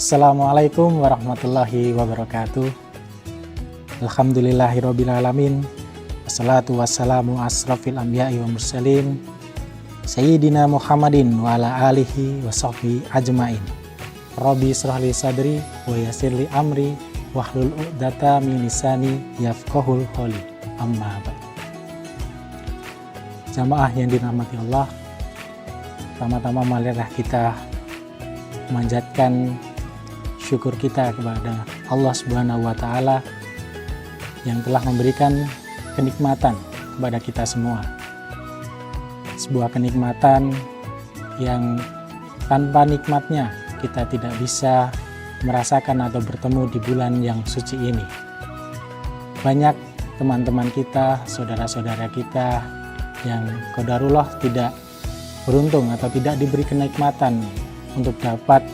Assalamualaikum warahmatullahi wabarakatuh. Alhamdulillahirabbil alamin. Wassalatu wassalamu asrafil anbiya'i wa mursalin Sayyidina Muhammadin wa ala alihi wa sahbihi ajmain. Rabbi israh li sadri wa yassir li amri wahlul 'uqdatam min lisani yafqahul qawli. Amma ba'd. Jamaah yang dirahmati Allah, pertama-tama marilah kita memanjatkan syukur kita kepada Allah Subhanahu wa Ta'ala yang telah memberikan kenikmatan kepada kita semua. Sebuah kenikmatan yang tanpa nikmatnya kita tidak bisa merasakan atau bertemu di bulan yang suci ini. Banyak teman-teman kita, saudara-saudara kita yang qadarullah tidak beruntung atau tidak diberi kenikmatan untuk dapat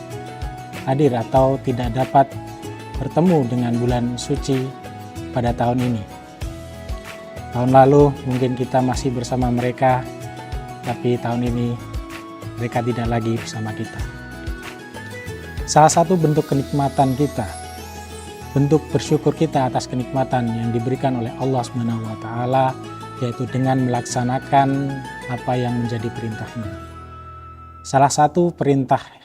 hadir atau tidak dapat bertemu dengan bulan suci pada tahun ini. Tahun lalu mungkin kita masih bersama mereka, tapi tahun ini mereka tidak lagi bersama kita. Salah satu bentuk kenikmatan kita, bentuk bersyukur kita atas kenikmatan yang diberikan oleh Allah Subhanahu wa Ta'ala, yaitu dengan melaksanakan apa yang menjadi perintahnya. Salah satu perintah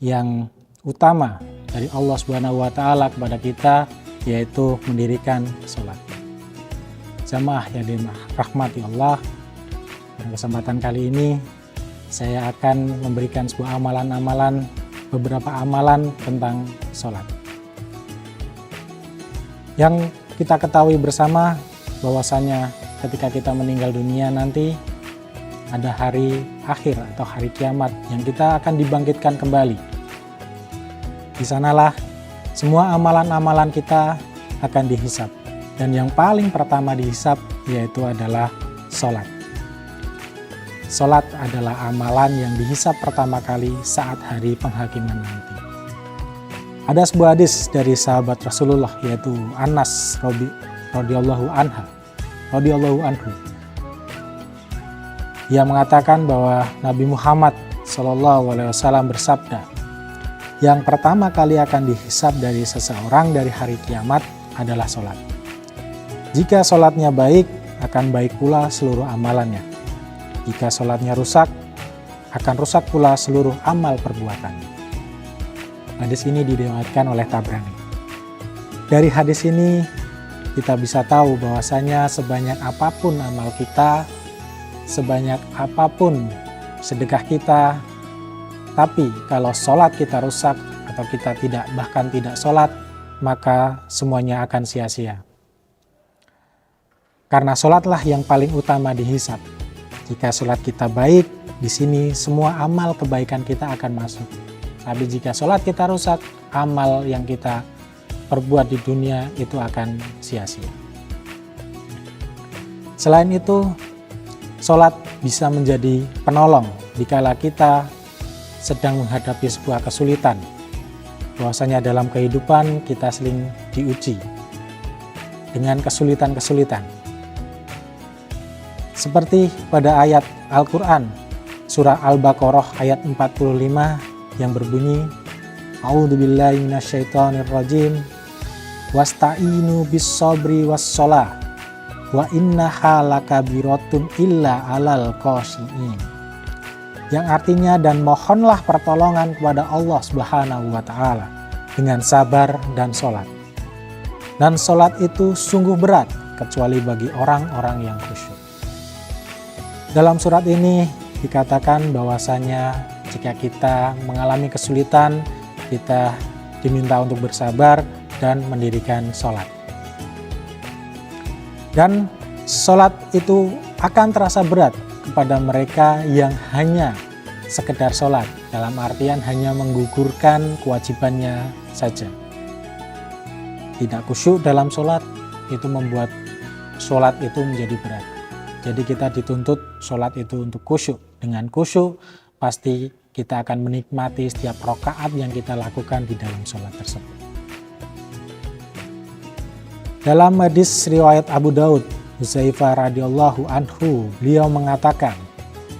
yang utama dari Allah Subhanahu wa Ta'ala kepada kita yaitu mendirikan sholat. Jamaah yang dirahmati Allah, pada kesempatan kali ini saya akan memberikan sebuah beberapa amalan tentang sholat. Yang kita ketahui bersama bahwasanya ketika kita meninggal dunia nanti ada hari akhir atau hari kiamat yang kita akan dibangkitkan kembali. Di sanalah semua amalan-amalan kita akan dihisap. Dan yang paling pertama dihisap yaitu adalah sholat. Sholat adalah amalan yang dihisap pertama kali saat hari penghakiman nanti. Ada sebuah hadis dari sahabat Rasulullah yaitu Anas radhiyallahu anhu. Ia mengatakan bahwa Nabi Muhammad SAW bersabda, yang pertama kali akan dihisap dari seseorang dari hari kiamat adalah sholat. Jika sholatnya baik, akan baik pula seluruh amalannya. Jika sholatnya rusak, akan rusak pula seluruh amal perbuatannya. Hadis ini diriwayatkan oleh Tabrani. Dari hadis ini kita bisa tahu bahwasanya sebanyak apapun amal kita, sebanyak apapun sedekah kita, tapi kalau sholat kita rusak atau kita bahkan tidak sholat, maka semuanya akan sia-sia. Karena sholatlah yang paling utama dihisap. Jika sholat kita baik, di sini semua amal kebaikan kita akan masuk. Tapi jika sholat kita rusak, amal yang kita perbuat di dunia itu akan sia-sia. Selain itu, sholat bisa menjadi penolong dikala kita sedang menghadapi sebuah kesulitan. Bahwasanya dalam kehidupan kita sering diuji dengan kesulitan-kesulitan. Seperti pada ayat Al-Quran, surah Al-Baqarah ayat 45 yang berbunyi, A'udzubillahi minasyaitonirrajim, wasta'inu bis-sabri was-shalah, wa innaha lakabiratun illa 'alal khashi'in. Yang artinya, dan mohonlah pertolongan kepada Allah Subhanahu wa Ta'ala dengan sabar dan sholat. Dan sholat itu sungguh berat kecuali bagi orang-orang yang khusyuk. Dalam surat ini dikatakan bahwasanya jika kita mengalami kesulitan, kita diminta untuk bersabar dan mendirikan sholat. Dan sholat itu akan terasa berat kepada mereka yang hanya sekedar sholat, dalam artian hanya menggugurkan kewajibannya saja. Tidak khusyuk dalam sholat, itu membuat sholat itu menjadi berat. Jadi kita dituntut sholat itu untuk khusyuk. Dengan khusyuk, pasti kita akan menikmati setiap rakaat yang kita lakukan di dalam sholat tersebut. Dalam hadis riwayat Abu Daud, Hudzaifah radhiyallahu anhu, beliau mengatakan,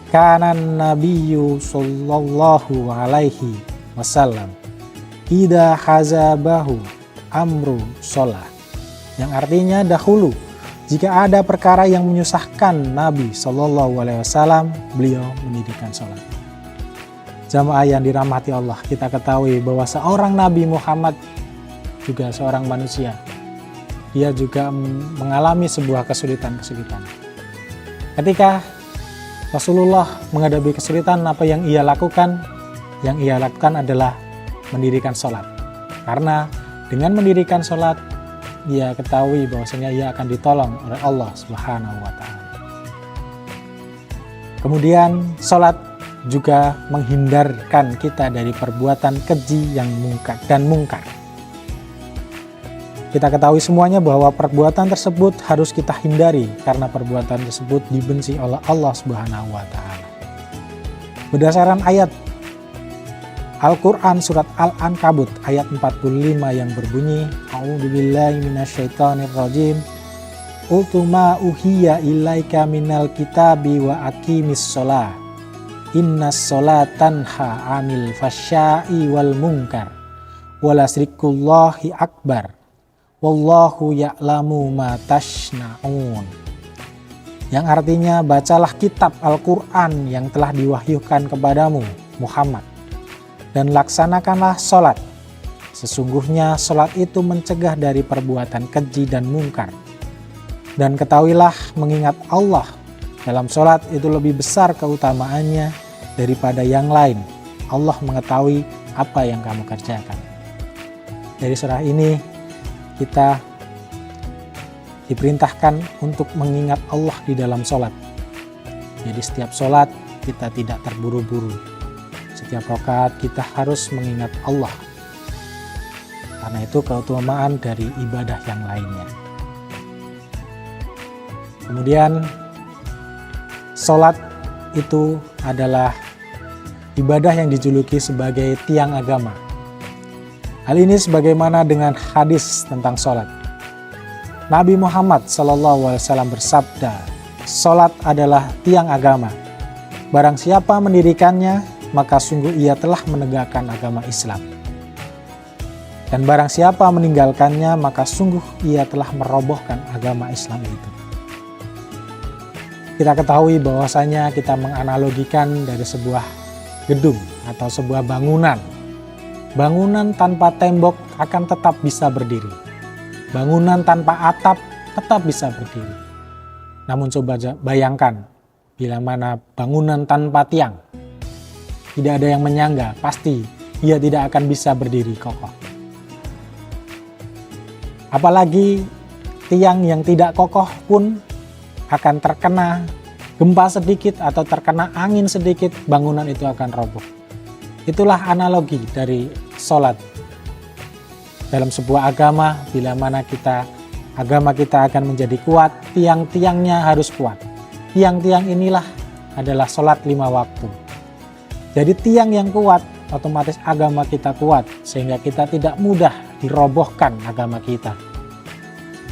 Kana Nabiyyu sallallahu alaihi wasallam ida hazabahu amru sholah, yang artinya dahulu jika ada perkara yang menyusahkan Nabi SAW, beliau mendirikan sholat. Jamaah yang dirahmati Allah, kita ketahui bahwa seorang Nabi Muhammad juga seorang manusia. Dia juga mengalami sebuah kesulitan-kesulitan. Ketika Rasulullah menghadapi kesulitan, apa yang ia lakukan? Yang ia lakukan adalah mendirikan sholat. Karena dengan mendirikan sholat, dia ketahui bahwasanya ia akan ditolong oleh Allah Subhanahu wa Ta'ala. Kemudian sholat juga menghindarkan kita dari perbuatan keji yang mungkar. Kita ketahui semuanya bahwa perbuatan tersebut harus kita hindari karena perbuatan tersebut dibenci oleh Allah Subhanahu wa Ta'ala. Berdasarkan ayat Al-Quran surat Al-Ankabut ayat 45 yang berbunyi, A'udzubillahi minasyaitonirrajim, Utuma uhiya ilaika minal kitabi wa aqimis sholah, innas sholat tanha anil fasya'i wal munkar, walasrikullahi akbar, wallahu ya'lamu ma tashna'un. Yang artinya, bacalah kitab Al-Quran yang telah diwahyukan kepadamu Muhammad, dan laksanakanlah sholat. Sesungguhnya sholat itu mencegah dari perbuatan keji dan mungkar. Dan ketahuilah, mengingat Allah dalam sholat itu lebih besar keutamaannya daripada yang lain. Allah mengetahui apa yang kamu kerjakan. Dari surah ini kita diperintahkan untuk mengingat Allah di dalam sholat. Jadi setiap sholat kita tidak terburu-buru. Setiap rakaat kita harus mengingat Allah. Karena itu keutamaan dari ibadah yang lainnya. Kemudian sholat itu adalah ibadah yang dijuluki sebagai tiang agama. Hal ini sebagaimana dengan hadis tentang sholat. Nabi Muhammad SAW bersabda, sholat adalah tiang agama. Barang siapa mendirikannya, maka sungguh ia telah menegakkan agama Islam. Dan barang siapa meninggalkannya, maka sungguh ia telah merobohkan agama Islam itu. Kita ketahui bahwasanya kita menganalogikan dari sebuah gedung atau sebuah bangunan. Bangunan tanpa tembok akan tetap bisa berdiri. Bangunan tanpa atap tetap bisa berdiri. Namun coba bayangkan, bila mana bangunan tanpa tiang, tidak ada yang menyangga, pasti ia tidak akan bisa berdiri kokoh. Apalagi tiang yang tidak kokoh pun akan terkena gempa sedikit atau terkena angin sedikit, bangunan itu akan roboh. Itulah analogi dari sholat. Dalam sebuah agama, bila mana agama kita akan menjadi kuat, tiang-tiangnya harus kuat. Tiang-tiang inilah adalah sholat 5 waktu. Jadi tiang yang kuat, otomatis agama kita kuat, sehingga kita tidak mudah dirobohkan agama kita.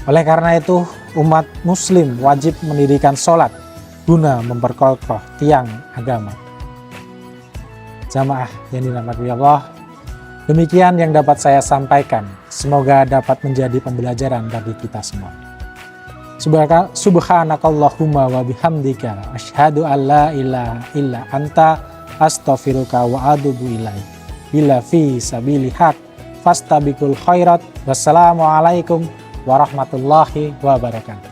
Oleh karena itu, umat muslim wajib mendirikan sholat guna memperkokoh tiang agama. Jamaah yang dirahmati Allah, demikian yang dapat saya sampaikan. Semoga dapat menjadi pembelajaran bagi kita semua. Subhanakallahumma wa bihamdika asyhadu an la ilaha illa anta astaghfiruka wa atubu ilaik. Bila fi sabili haq fastabiqul khairat. Wassalamualaikum warahmatullahi wabarakatuh.